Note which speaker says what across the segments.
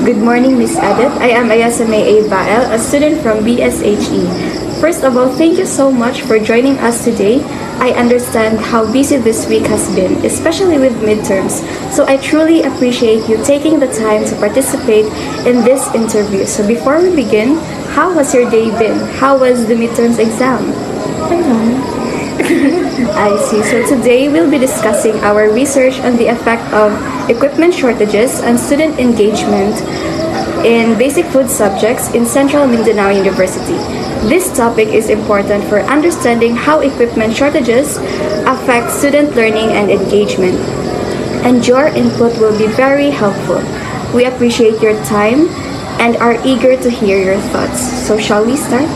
Speaker 1: Good morning, Miss Edith. I am Ayasame A. Bael, a student from BSHE. First of all, thank you so much for joining us today. I understand how busy this week has been, especially with midterms, so I truly appreciate you taking the time to participate in this interview. So before we begin, how has your day been? How was the midterms exam? I see. So today we'll be discussing our research on the effect of equipment shortages and student engagement in basic food subjects in Central Mindanao University. This topic is important for understanding how equipment shortages affect student learning and engagement, and your input will be very helpful. We appreciate your time and are eager to hear your thoughts. So shall we start?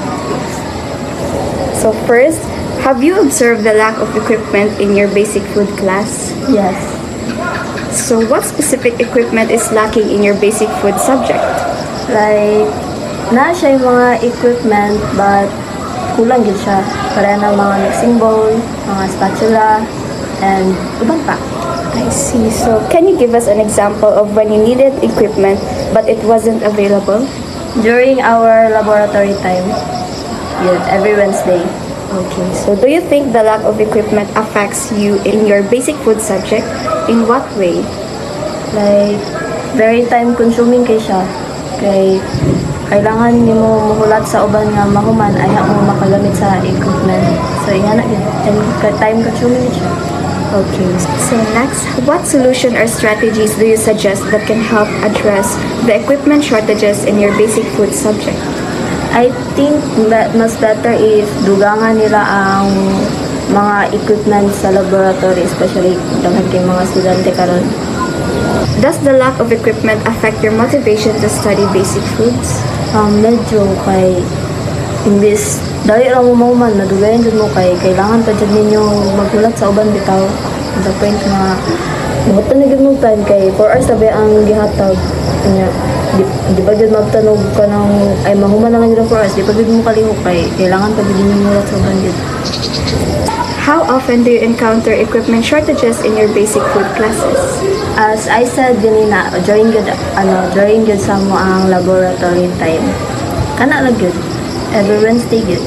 Speaker 1: So first, have you observed the lack of equipment in your basic food class?
Speaker 2: Yes.
Speaker 1: So what specific equipment is lacking in your basic food subject?
Speaker 2: Like, na siya yung mga equipment but kulang yun siya. Para ng mga mixing bowl, mga spatula, and iban pa.
Speaker 1: I see. So can you give us an example of when you needed equipment but it wasn't available?
Speaker 2: During our laboratory time, yun, every Wednesday.
Speaker 1: Okay. So do you think the lack of equipment affects you in your basic food subject? In what way?
Speaker 2: Like, very time consuming kay siya. Kay, kailangan ni mo mahulat sa uban nga mahuman ay mo makagamit sa equipment. So, ingana yun. And time consuming siya.
Speaker 1: Okay. So next, what solution or strategies do you suggest that can help address the equipment shortages in your basic food subject?
Speaker 2: I think mas better if dugangan nila ang mga equipment sa laboratory, especially dahil kay mga estudyante karon.
Speaker 1: Does the lack of equipment affect your motivation to study basic foods?
Speaker 2: Medyo kay imbis dali ra mo man nadugayan jud mo kay kailangan pa jud ninyo maghulat sa uban bitaw. The point na buhat na gyud mo time kay 4 hours sabi ang gihatag. Kanya di ba jud magtanog ka ng ay mahuman na lang jud 4 hours, di pa jud mo kalihok kay kailangan pa jud ninyo maghulat sa uban jud.
Speaker 1: How often do you encounter equipment shortages in your basic food classes?
Speaker 2: As I said ganina, during good sa mo ang laboratory time. Kana lang good. Every Wednesday good.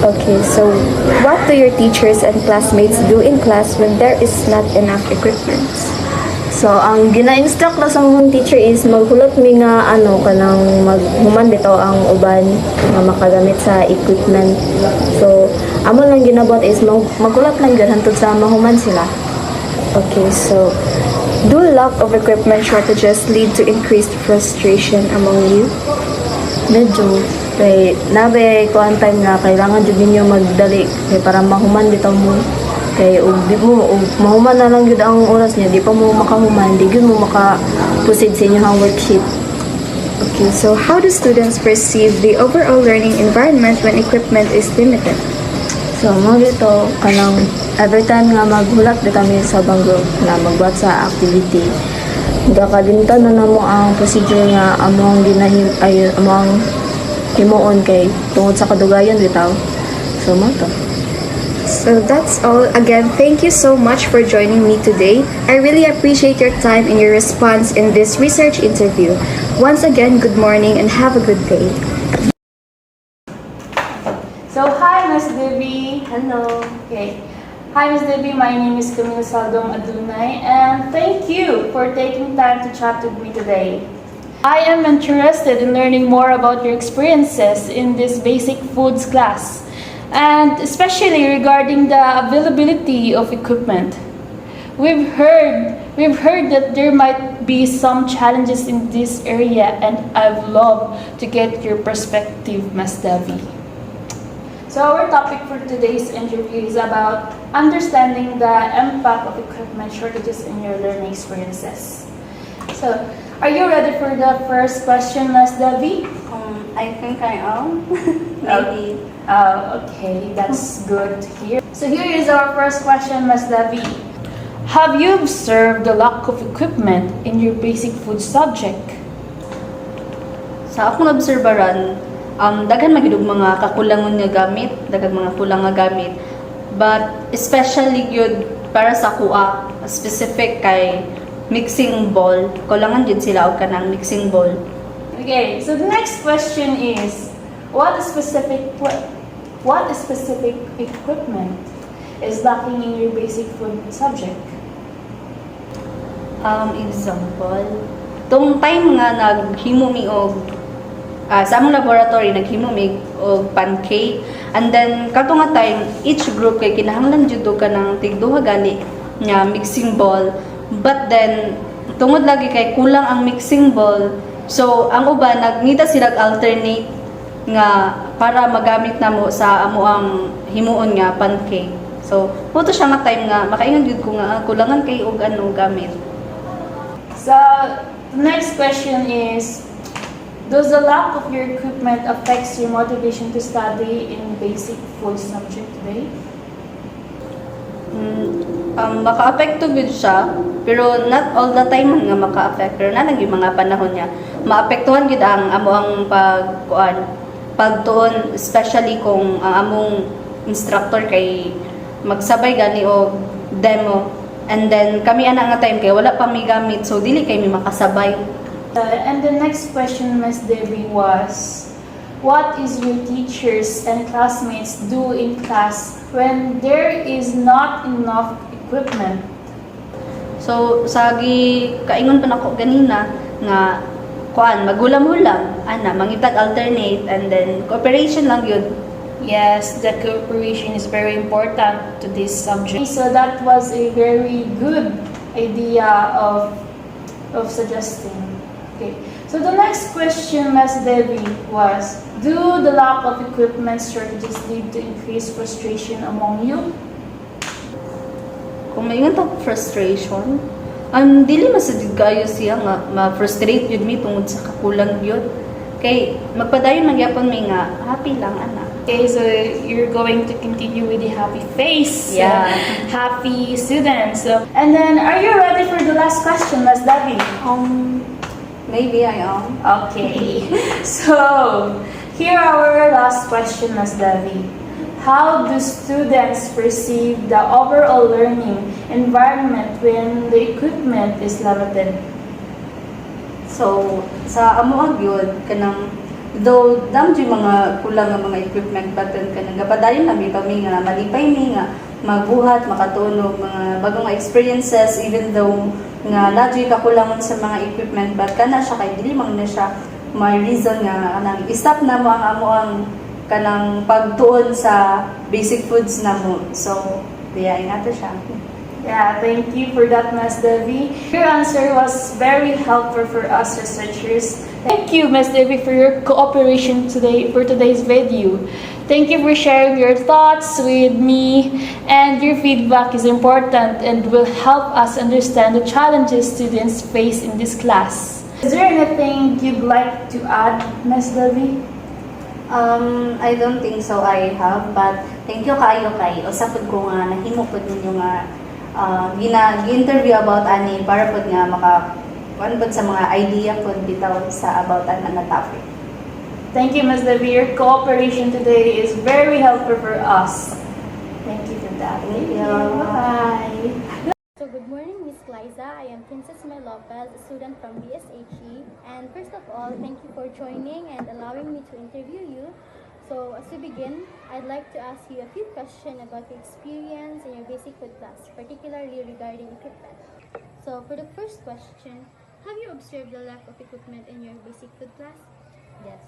Speaker 1: Okay, so what do your teachers and classmates do in class when there is not enough equipment?
Speaker 2: So, ang gina-instruct na sa mong teacher is maghulot mi nga kanang maghuman bitaw ang uban nga makagamit sa equipment. So, amo lang ginabot is maghulot lang gyud hantod sa mahuman sila.
Speaker 1: Okay, so do lack of equipment shortages lead to increased frustration among you?
Speaker 2: Medyo kay nabe ko ang time nga kailangan jud ninyo magdali kay para mahuman bitaw mo. Kay di mo mahuman na lang gyud ang oras niya, di pa mo makahuman, di gyud mo maka-proceed sa inyong worksheet.
Speaker 1: Okay, so how do students perceive the overall learning environment when equipment is limited?
Speaker 2: So, mo dito kanang every time nga maghulat di kami sa banggo na magbuhat sa activity, gakalimtan na namo ang procedure nga among among himuon kay tungod sa kadugayon bitaw. So, mo to.
Speaker 1: So that's all. Again, thank you so much for joining me today. I really appreciate your time and your response in this research interview. Once again, good morning and have a good day.
Speaker 3: So, hi, Ms. Debbie.
Speaker 2: Hello.
Speaker 3: Okay. Hi, Ms. Debbie. My name is Camila Saldong Adunay, and thank you for taking time to chat with me today. I am interested in learning more about your experiences in this basic foods class, and especially regarding the availability of equipment. We've heard that there might be some challenges in this area, and I'd love to get your perspective, Ms. Debbie. So our topic for today's interview is about understanding the impact of equipment shortages in your learning experiences. So, are you ready for the first question, Ms. Debbie?
Speaker 4: I think I am. Maybe.
Speaker 3: Okay, that's good to hear. So here is our first question, Ms. Debbie. Have you observed the lack of equipment in your basic food subject?
Speaker 4: Sa akong obserbaran, daghan magidug mga kakulangon nga gamit, daghan mga kulang nga gamit. But especially gyud para sa kuha, specific kay mixing bowl. Kulangan jud sila og kanang mixing bowl.
Speaker 3: Okay, so the next question is, what specific equipment is lacking in your basic food subject?
Speaker 4: Example, tong time nga naghimo mi og sa among laboratory naghimo mi og pancake, and then kato nga time each group kay kinahanglan jud og kanang tig-duha gali nga mixing bowl, but then tungod lagi kay kulang ang mixing bowl, so ang uban nagngita sila alternate nga para magamit namo sa amo ang himuon nga pancake. So puto siya nga time nga makaingon jud ko nga kulangan kay og ano gamit.
Speaker 3: So the next question is, does the lack of your equipment affects your motivation to study in basic food subject today?
Speaker 4: Maka-apekto gud siya, pero not all the time man nga maka-affect, pero na lang yung mga panahon niya maapektuhan gid ang amo ang pagtuon, especially kung ang among instructor kay magsabay gani og demo, and then kami ana nga time kay wala pa mi gamit, so dili kay mi makasabay.
Speaker 3: And the next question, Ms. Debbie, was, what is your teachers and classmates do in class when there is not enough equipment?
Speaker 4: So sagi kaingon pa nako ganina nga magulam-hulam ana mangitag alternate, and then cooperation lang yun.
Speaker 3: Yes, the cooperation is very important to this subject. So that was a very good idea of suggesting. Okay. So the next question, Ms. Debbie, was, do the lack of equipment shortages lead to increased frustration among you?
Speaker 4: Kung maingon ta frustration, dili masadid kayo siya nga ma-frustrate yun mi tungod sa kakulang yun. Kay magpadayon magyapon mi nga happy lang ana.
Speaker 3: Okay, so you're going to continue with the happy face.
Speaker 4: Yeah.
Speaker 3: Happy students. So, and then, are you ready for the last question, Ms. Debbie?
Speaker 4: Maybe I am.
Speaker 3: Okay. So, here our last question, Ms. Debbie. How do students perceive the overall learning environment when the equipment is limited?
Speaker 4: So, sa amo yun, kanang though dam di mga kulang nga mga equipment, but then kanang gapadayon na bitaw mi nga malipay mi nga magbuhat, makatunog mga bagong experiences, even though nga nadyo'y kakulangan sa mga equipment, but kana siya kay dili man na siya may reason nga kanang i-stop na mo ang amo ang kanang pagtuon sa basic foods na mo. So, diya ingata siya.
Speaker 3: Yeah, thank you for that, Ms. Debbie. Your answer was very helpful for us researchers. Thank you, Ms. Debbie, for your cooperation today for today's video. Thank you for sharing your thoughts with me, and your feedback is important and will help us understand the challenges students face in this class. Is there anything you'd like to add, Ms. Debbie?
Speaker 4: I don't think so I have, but thank you kaayo kay usapod ko nga nahimo pud ninyo nga gi-interview about ani para pud nga maka pud sa mga idea pud bitaw sa about an topic.
Speaker 3: Thank you, Ms. Debbie. Your cooperation today is very helpful for us. Thank you for that.
Speaker 4: Thank you.
Speaker 3: Bye.
Speaker 5: So good morning, Miss Liza. I am Princess May Lopez, a student from BSHE. And first of all, thank you for joining and allowing me to interview you. So as we begin, I'd like to ask you a few questions about your experience in your basic food class, particularly regarding equipment. So for the first question, have you observed the lack of equipment in your basic food class? Yes.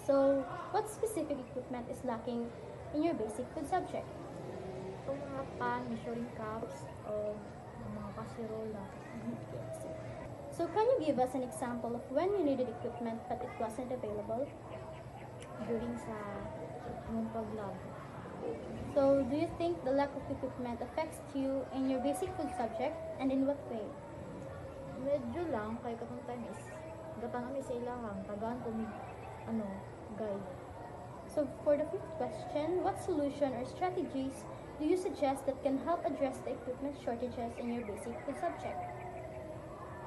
Speaker 5: So what specific equipment is lacking in your basic food subject?
Speaker 6: Itong mga pan, measuring cups, o mga kasirola.
Speaker 5: So can you give us an example of when you needed equipment but it wasn't available?
Speaker 6: During sa among pag-lab.
Speaker 5: So do you think the lack of equipment affects you in your basic food subject, and in what way?
Speaker 6: Medyo lang, kay katong time is, gatang kami sa ilahang, tagaan ko may, guide.
Speaker 5: So for the fifth question, what solution or strategies do you suggest that can help address the equipment shortages in your basic food subject?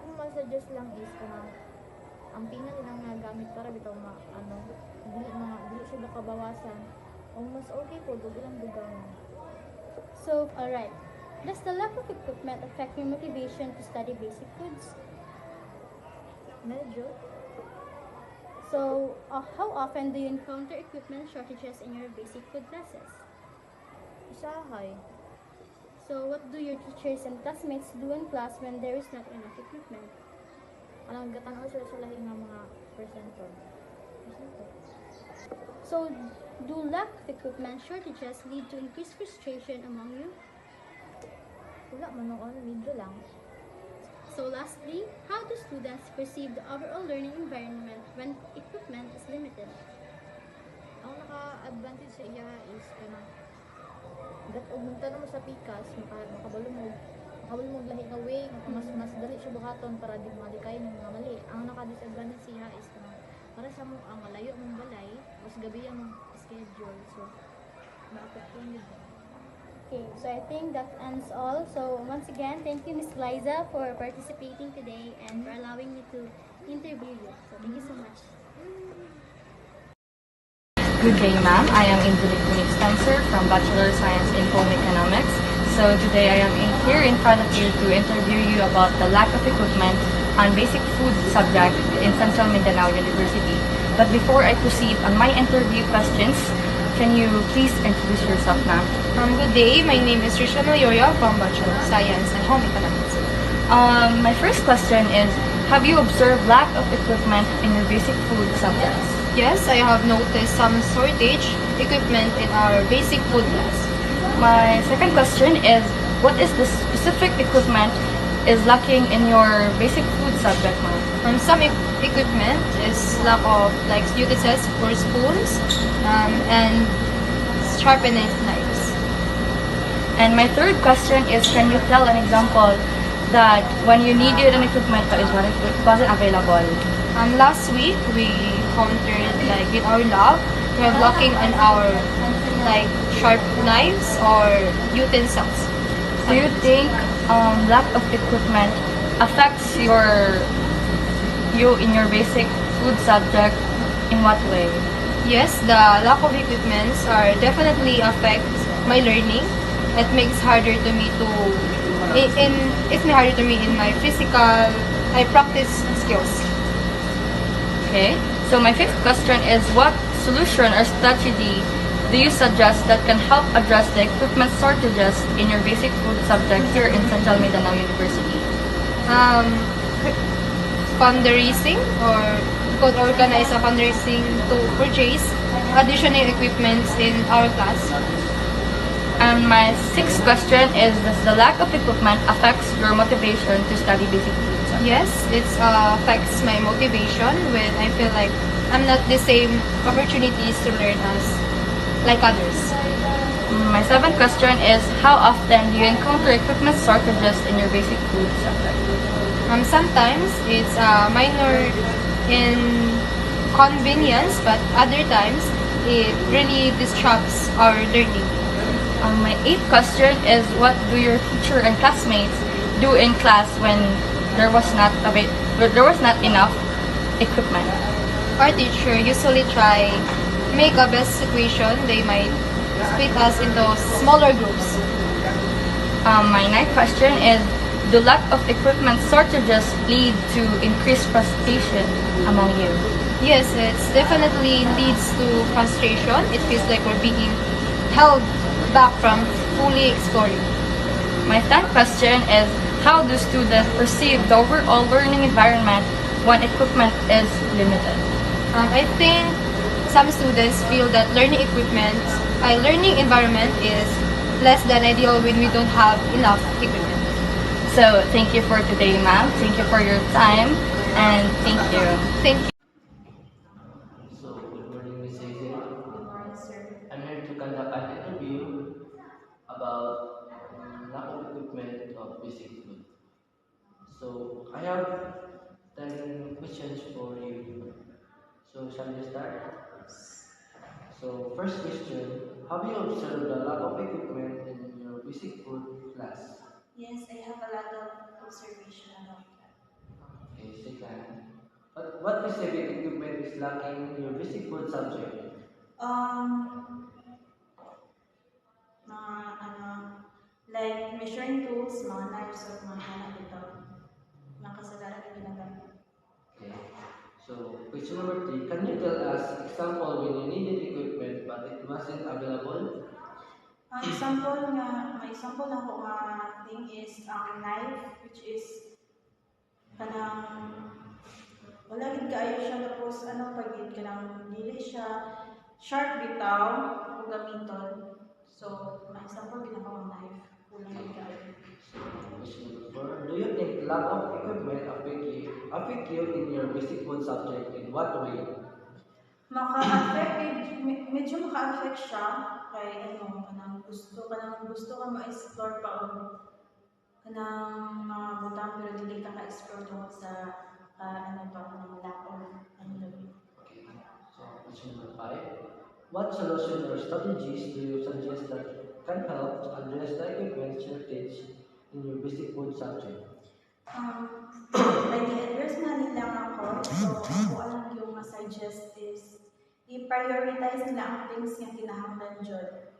Speaker 6: Ang masuggest lang is, ang pingan nilang nga gamit para bitaw dili siya nakabawasan. O mas okay po, dug ilang dugang.
Speaker 5: So, alright. Does the lack of equipment affect your motivation to study basic foods?
Speaker 6: Medyo.
Speaker 5: So, how often do you encounter equipment shortages in your basic food classes?
Speaker 6: Usahay.
Speaker 5: So, what do your teachers and classmates do in class when there is not enough equipment?
Speaker 6: Alang gatanaw sila sa lahi nga mga persento. Persento.
Speaker 5: So, do lack of equipment shortages lead to increased frustration among you?
Speaker 6: Wala man noon, medyo lang.
Speaker 5: So, lastly, how do students perceive the overall learning environment when equipment is limited?
Speaker 6: Ang naka-advantage sa iya is kanang ug mo sa pikas, makabulumog lahi nga way, mas dali siya buhaton para di malikay ng mga mali. Ang naka-disadvantage siya is kanang para sa mo ang malayo mong balay, mas gabi ang schedule. So, maapektuhan yun.
Speaker 5: Okay, so I think that ends all. So, once again, thank you, Miss Liza, for participating today and for allowing me to interview you. So, thank you so much.
Speaker 7: Good day, ma'am. I am Angelique Monique Spencer from Bachelor of Science in Home Economics. So today I am here in front of you to interview you about the lack of equipment on basic food subject in Central Mindanao University. But before I proceed on my interview questions, can you please introduce yourself, ma'am?
Speaker 8: Good day. My name is Risha Noyoya from Bachelor of Science and Home Economics.
Speaker 7: My first question is, have you observed lack of equipment in your basic food subjects?
Speaker 8: Yes, I have noticed some shortage equipment in our basic food class.
Speaker 7: My second question is, what is the specific equipment is lacking in your basic food subject, ma'am?
Speaker 8: Some equipment is lack of like utensils for spoons and sharpening knives.
Speaker 7: And my third question is, can you tell an example that when you needed an equipment but it wasn't available?
Speaker 8: Last week we encountered like in our lab we have lacking on our like sharp knives or utensils.
Speaker 7: Do you think lack of equipment affects you in your basic food subject? In what way?
Speaker 8: Yes, the lack of equipments are definitely affect my learning. It makes harder to me to in my physical I practice skills.
Speaker 7: Okay. So my fifth question is, what solution or strategy do you suggest that can help address the equipment shortages in your basic food subject here in Central Mindanao University?
Speaker 8: Fundraising, or we could organize a fundraising to purchase additional equipments in our class.
Speaker 7: And my sixth question is, does the lack of equipment affects your motivation to study basic food subject?
Speaker 8: Yes, it affects my motivation when I feel like I'm not the same opportunities to learn as like others.
Speaker 7: My seventh question is, how often do you encounter equipment shortages in your basic food subject?
Speaker 8: Sometimes it's minor inconvenience, but other times it really disrupts our learning.
Speaker 7: My eighth question is, what do your teacher and classmates do in class when there was not enough equipment?
Speaker 8: Our teacher usually try make a best situation. They might split us into smaller groups.
Speaker 7: My ninth question is, do lack of equipment shortages lead to increased frustration among you?
Speaker 8: Yes, it definitely leads to frustration. It feels like we're being held back from fully exploring.
Speaker 7: My 10th question is, how do students perceive the overall learning environment when equipment is limited?
Speaker 8: I think some students feel that learning environment is less than ideal when we don't have enough equipment.
Speaker 7: So, thank you for today, ma'am. Thank you for your time, and thank you.
Speaker 8: Thank you.
Speaker 9: So, good morning, Ms. Hazel. Good morning, sir. I'm here to conduct an interview about lack of equipment of basic food. So, I have 10 questions for you. So, shall we start? So, first question, have you observed the lack of equipment in your basic food class?
Speaker 10: Yes, I have a lot of observation about that.
Speaker 9: Okay, second, what specific equipment is lacking in your basic food subject?
Speaker 10: Um, mga ano, Like measuring tools, mga knives, or mga hanap ito. Mga kasagaran na ginagamit.
Speaker 9: Okay. So, question number 3, can you tell us example when you needed equipment but it wasn't available?
Speaker 10: Ang may example lang ko nga thing is ang knife, which is kanang wala gid kaayo siya tapos pagid kanang dili siya sharp bitaw o gamiton. So, may example gid ako ang knife. Wala gid kaayo.
Speaker 9: Question number 4, do you think lack of equipment affect you in your basic food subject? In what way?
Speaker 10: Medyo maka-affect siya kay kanang gusto ka ma-explore pa og kanang mga butang pero dili ka ka-explore tungkol sa kanang lack of
Speaker 9: Okay. So, question number 5, what solution or strategies do you suggest that can help to address the equipment shortage in your basic food subject?
Speaker 10: Like i-address na nila ako, so ako alam yung suggest is i-prioritize nila ang things nga kinahanglan dyan.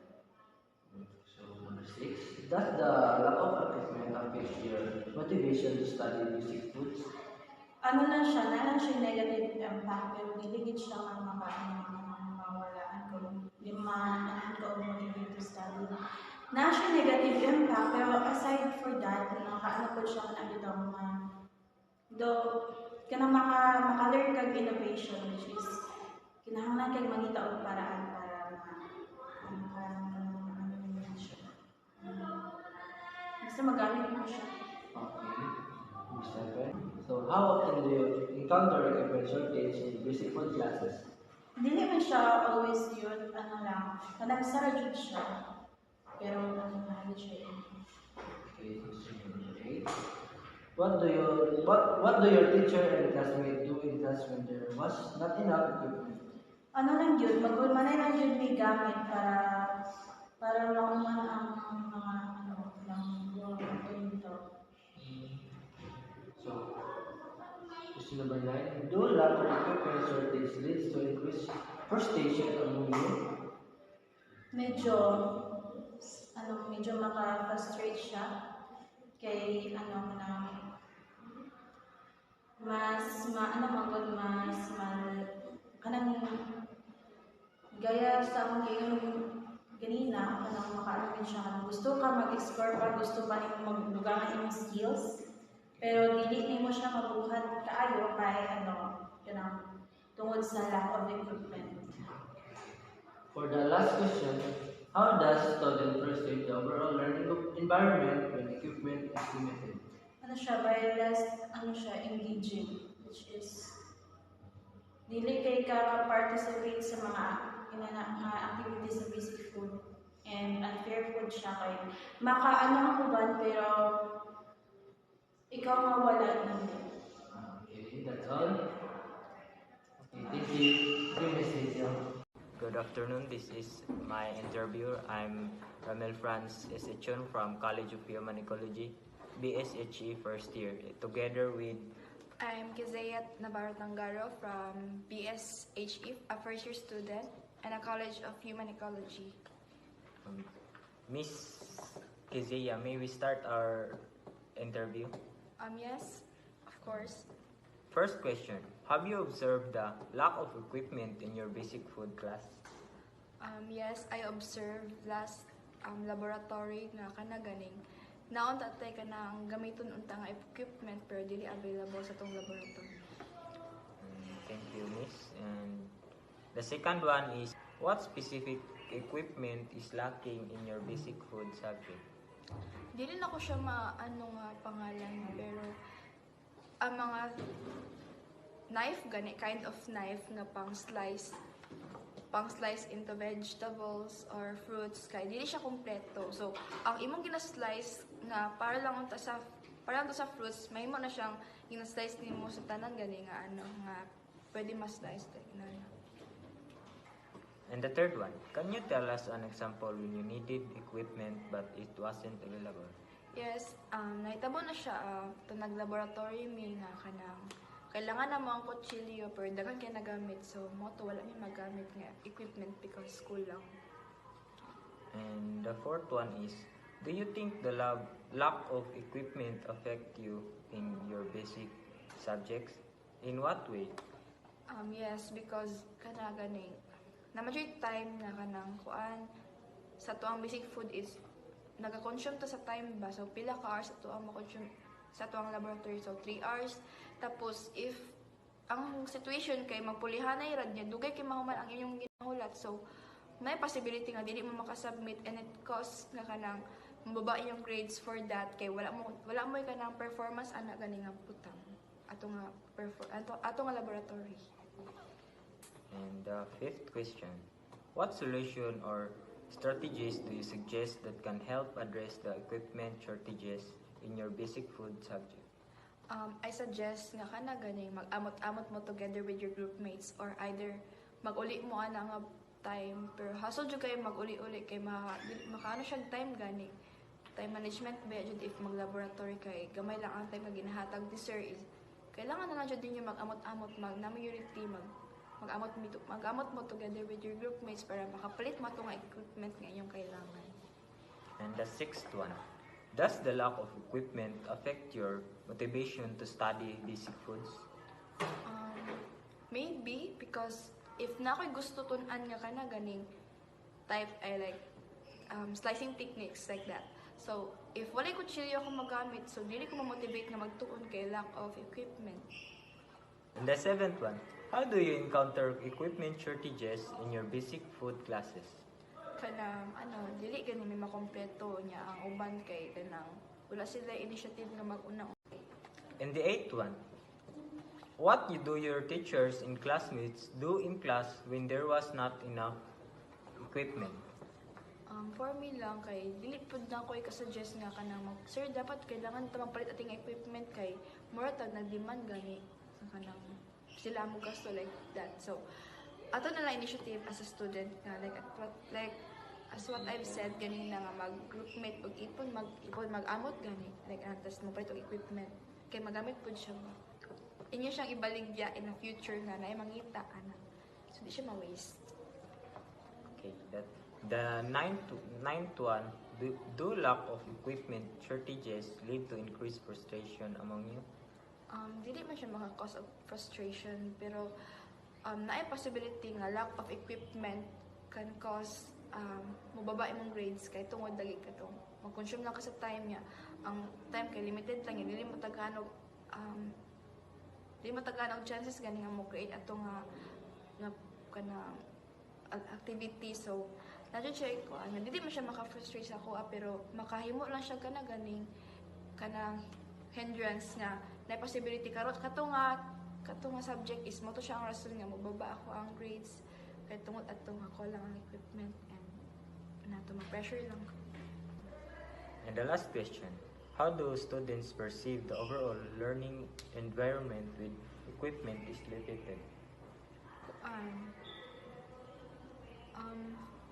Speaker 9: So, number 6, does the lack of equipment affect your motivation to study basic foods?
Speaker 10: Lang siya negative impact, pero diligid siya ang mawalaan ko. Di maanan ko motivate to study. Na siya negative impact, pero aside for that, nakaano po siya na itong maka-learn kag innovation, which is kinahanglan kag mangita og paraan para siya. Basta magamit mo siya.
Speaker 9: Okay. Number 7, so how often do you encounter equipment shortage in basic food classes?
Speaker 10: Dili man siya always yun, sara jud siya. Pero mahal siya yun.
Speaker 9: Okay, question number 8. What do your teacher and classmate do in class when there was not enough equipment?
Speaker 10: Lang yun, magulmanay lang yun may gamit para makuman ang mga dito.
Speaker 9: So, question number 9. Do lack of equipment shortage leads to increased frustration among you?
Speaker 10: Medyo maka-frustrate siya kay kanang gaya sa akong giingon ganina kanang makaano siya kanang gusto ka mag-explore pa, gusto pa nimo magdugangan imong skills pero dili nimo siya mabuhat kaayo kay kanang tungod sa lack of equipment.
Speaker 9: For the last question, how does student perceive the overall learning environment when equipment is limited?
Speaker 10: Engaging, which is dili kay ka-participate sa mga activities sa basic food and unfair food siya kay makaano ako ba pero ikaw mawala na.
Speaker 9: Okay, that's all. Okay, thank you. You, Miss Hazel.
Speaker 11: Good afternoon. This is my interviewer. I'm Ramel Franz Esechon from College of Human Ecology, BSHE first year. Together with
Speaker 1: I'm Kizayat Navarro Tangaro from BSHE, a first year student, and a College of Human Ecology.
Speaker 11: Miss Keziya, may we start our interview?
Speaker 1: Yes, of course.
Speaker 11: First question, have you observed the lack of equipment in your basic food class?
Speaker 1: Yes, I observed last laboratory nga kanaganing naon tatay ka na ang gamiton unta nga equipment pero dili available sa tong laboratory.
Speaker 11: Thank you, Miss. And the second one is, what specific equipment is lacking in your basic food subject?
Speaker 1: Dili na ko siya maano nga pangalan pero ang mga knife gani kind of knife nga pang slice into vegetables or fruits kay dili siya kompleto. So ang imong gina-slice nga para lang sa fruits, may mo na siyang gina-slice nimo sa tanan gani nga nga pwede ma-slice na.
Speaker 11: And the third one, can you tell us an example when you needed equipment but it wasn't available?
Speaker 1: Yes, nahitabo na siya to nag-laboratory mi nga kanang kailangan na mo ang kutsilyo pero daghan kay nagamit so mo to wala mi magamit nga equipment because school lang.
Speaker 11: And the fourth one is, Do you think the lack of equipment affect you in your basic subjects? In what way?
Speaker 12: Yes, because kana ganing na majority time na kanang kuan sa tuang basic food is nagakonsume to sa time ba, so pila ka hours sa tuang makonsume sa tuang laboratory, so 3 hours. Tapos if ang situation kay magpulihanay rad niya dugay kay mahuman ang inyong ginahulat, so may possibility nga dili mo makasubmit and it costs nga kanang mababa inyong grades for that kay wala mo kanang performance ana gani nga butang ato nga laboratory.
Speaker 11: And the fifth question, what solution or strategies do you suggest that can help address the equipment shortages in your basic food subject?
Speaker 12: I suggest nga kana gani mag-amot-amot mo together with your group mates or either mag-uli mo ana nga time pero hasol jud kayo mag-uli-uli kay makaano siya time gani time management ba jud if mag-laboratory kay gamay lang ang time nga ginahatag ni sir is kailangan na lang jud ninyo mag-amot-amot na majority mag-amot mo together with your group mates para makapalit mo itong equipment nga inyong kailangan.
Speaker 11: And the sixth one, does the lack of equipment affect your motivation to study basic foods?
Speaker 12: Maybe because if na ako'y gusto tun-an nga kana ganing type I like slicing techniques like that. So if walay kutsilyo ako magamit, so dili ko ma-motivate nga magtuon kay lack of equipment.
Speaker 11: And the seventh one, how do you encounter equipment shortages in your basic food classes?
Speaker 12: Kanang dili gani may makompleto niya ang uban kay kanang wala sila initiative nga mag-una.
Speaker 11: And the eighth one, what do your teachers and classmates do in class when there was not enough equipment?
Speaker 12: For me lang kay dili pud na ko i-suggest nga kanang sir dapat kailangan ta magpalit ating equipment kay mura tag nag-demand gani kanang sila mo gasto like that. So ato na lang initiative as a student nga like as what I've said ganina nga mag-groupmate og ipon mag-amot gani like antas mo palit og equipment kay magamit pud siya inyo siyang ibaligya in the future nga na mangita ana so di siya ma-waste.
Speaker 11: Okay, the ninth one, do lack of equipment shortages lead to increased frustration among you?
Speaker 12: Dili man siya maka-cause of frustration pero naay possibility nga lack of equipment can cause mababa imong grades kay tungod dali ka tong mag-consume lang ka sa time niya. Ang time kay limited lang dili mo taganog chances gani nga mo create ato nga kana activity. So nadyo siya ko dili man siya maka-frustrate sa ako pero makahimo lang siya kana ganing kanang hindrance nga na possibility kato nga subject is mo to siya ang rason nga mababa ako ang grades kay tungod atong ako lang ang equipment and nato ma-pressure lang.
Speaker 11: And the last question, how do students perceive the overall learning environment with equipment is limited?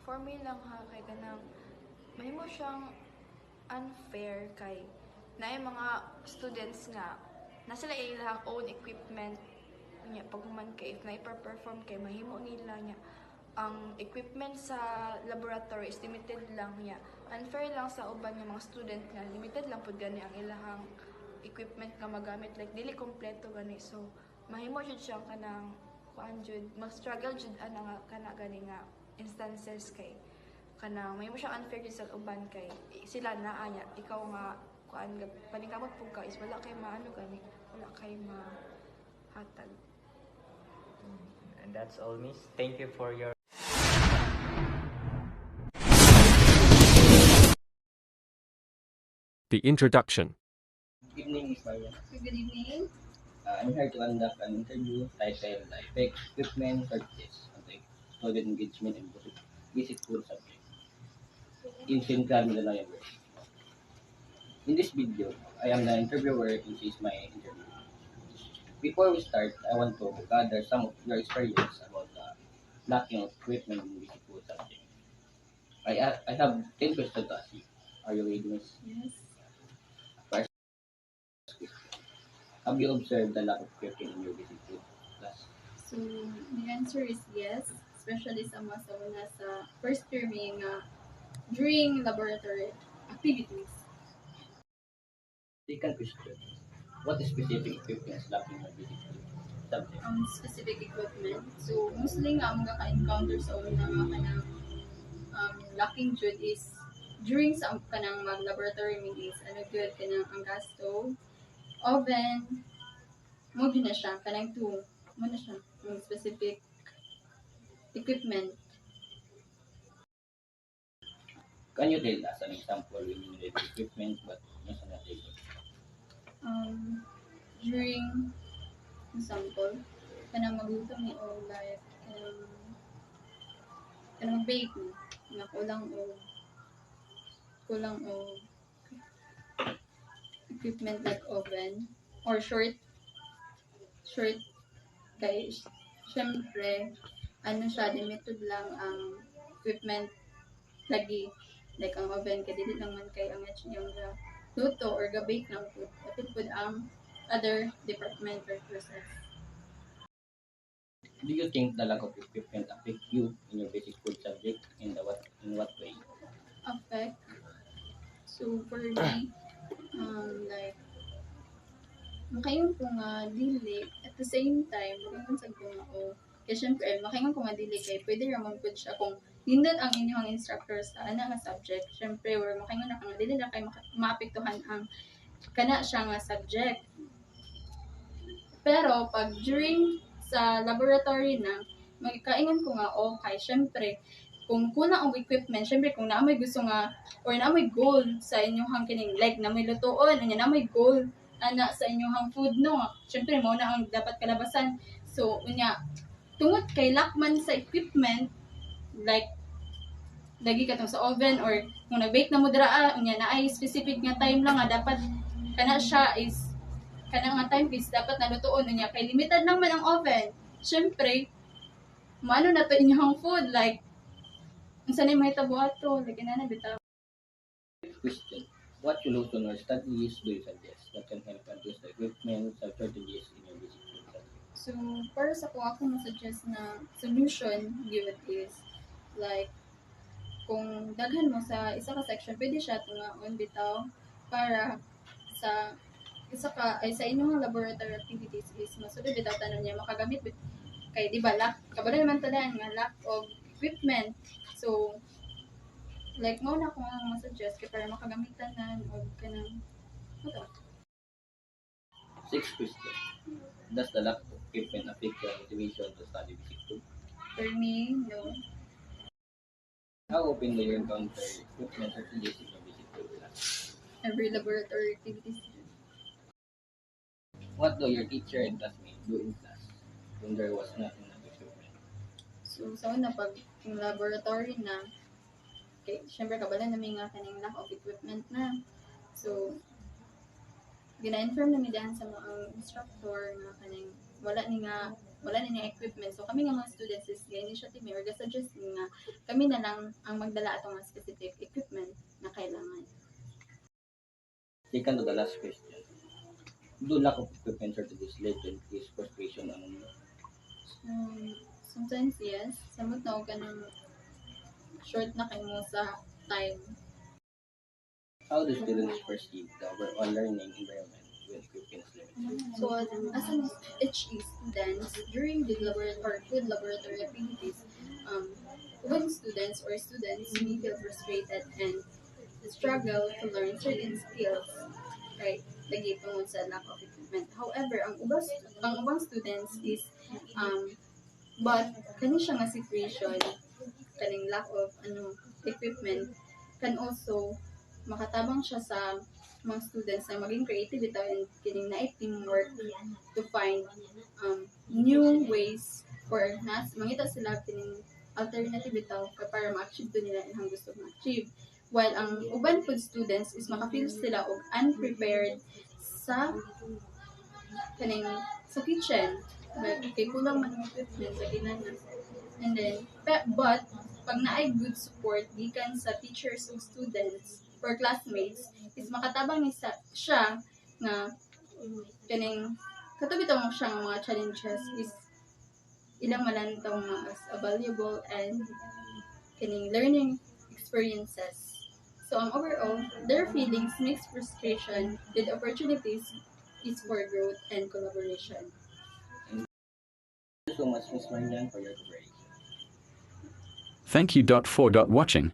Speaker 12: For me lang kay kanang mahimo siyang unfair kay naay mga students nga na sila ilang own equipment niya paghuman kay if na-perform kay mahimo nila niya ang equipment sa laboratory is limited lang niya. Unfair lang sa uban nga mga student nga limited lang pud gani ang ilahang equipment nga magamit like dili kompleto gani so mahimo jud siyang kanang kuan jud mag-struggle jud ana nga kana gani nga instances kay kanang mahimo siyang unfair jud sa uban kay sila naa niya ikaw nga kuan paningkamot pug ka is wala kay maano gani wala kay mahatag.
Speaker 11: And that's all, Miss. Thank you for your
Speaker 13: The introduction.
Speaker 14: Good evening, Miss Maria.
Speaker 4: Good evening.
Speaker 14: I'm here to conduct an interview titled Effect Equipment Shortages on the Student Engagement and Basic Food Subject in Central Mindanao University. In this video, I am the interviewer and she is my interview. Before we start, I want to gather some of your experience about the lacking of equipment in basic food subject. I have 10 questions to ask you. Are you ready, Miss?
Speaker 4: Yes.
Speaker 14: First question. Have you observed the lack of equipment in your basic food class?
Speaker 15: So, the answer is yes, especially sa mga sa first year may nga during laboratory activities.
Speaker 14: Second question. What specific equipment is lacking in basic food subject?
Speaker 15: Specific equipment. So, mostly nga mga ka-encounter sa una nga kanang lacking jud is during sa kanang mag-laboratory meetings, ano good kanang ang gas stove, oven, mo na siya, kanang two, mo na siya, yung specific equipment.
Speaker 14: Can you tell us an example when you need equipment but not an table?
Speaker 15: During example, kanang magluto ni o like kanang bake ni nga kulang o equipment like oven or short kay syempre ano siya limited lang ang equipment lagi like ang oven kay dili lang man kay ang yung luto or ga-bake lang food dapat pud ang other department or process.
Speaker 14: Do you think the lack of equipment affect you in your basic food subject in what way?
Speaker 15: Affect. So for me, like makayon ko nga dili at the same time makayon sa ko nga o kaya syempre makayon ko nga dili kay pwede ramon pud siya kung nindot ang inyong instructor sa ana nga subject syempre or makayon na kang dili na kay maapektuhan ang kana siya nga subject. Pero pag during sa laboratory na magkaingon ko nga okay syempre kung kulang ang equipment syempre kung naamoy gusto nga or naamoy goal sa inyong kining like na may lutuon anya naamoy goal ana sa inyong food no syempre mo na ang dapat kalabasan so unya tungod kay lakman sa equipment like lagi katong sa oven or kung nag-bake na mo dira unya na ay specific nga time lang nga dapat kana siya is kana nga time is dapat nalutuon unya kay limited lang man ang oven syempre maano na to inyong food like unsa ni mahitabo ato like na bitaw.
Speaker 14: Question. What solution or strategies do you suggest that can help address the equipment shortages in your basic food subject?
Speaker 15: So para sa kung ako suggest na solution given is like kung daghan mo sa isa ka section pwede siya tungaon bitaw para sa isa ka ay sa inyong laboratory activities is masulod bitaw tanan niya makagamit kay di ba lack kabalo naman tanan nga lack of equipment so like mo na kung ang masuggest kay para makagamit tanan og kanang ito.
Speaker 14: Sixth question. Does the lack of equipment affect your motivation to study basic food?
Speaker 15: For me, no.
Speaker 14: How often do you encounter equipment shortages in your basic food class?
Speaker 15: Every laboratory activities.
Speaker 14: What do your teacher and classmates do in class when there was not enough equipment?
Speaker 15: So sa una pag yung laboratory na okay, syempre kabala namin nga kaning lack of equipment na. So gina-inform namin diyan sa mga instructor nga kaning wala ni equipment. So kami nga mga students is initiative or suggest nga kami na lang ang magdala atong mga specific equipment na kailangan.
Speaker 14: Second to the last question. Do lack of equipment shortages lead to increased frustration among you?
Speaker 15: Sometimes yes. Samot na og kanang short na kay mo sa time.
Speaker 14: How do students perceive the overall learning environment when equipment is limited?
Speaker 15: So as an HE students, during the food laboratory activities, when students may feel frustrated and struggle to learn certain skills, right? Lagi tungod sa lack of equipment. However, ang ubang students is but kani siya nga situation kaning lack of equipment can also makatabang siya sa mga students na maging creative ito and kining na teamwork to find new ways for mangita sila kining alternative ito para ma-achieve to nila ang gusto ma-achieve. While ang uban food students is makafeel sila og unprepared sa kaning sa kitchen. Like, kay kulang man ang equipment sa ginana. And then, but pag naay good support gikan sa teachers ug students or classmates is makatabang ni siya nga kaning katubitaw mo siya nga mga challenges is ilang malantaw nga as a valuable and kaning learning experiences So overall, their feelings mix frustration with opportunities is for growth and collaboration.
Speaker 14: Thank you so much, Ms. Marian, for your cooperation.
Speaker 13: Thank you for watching.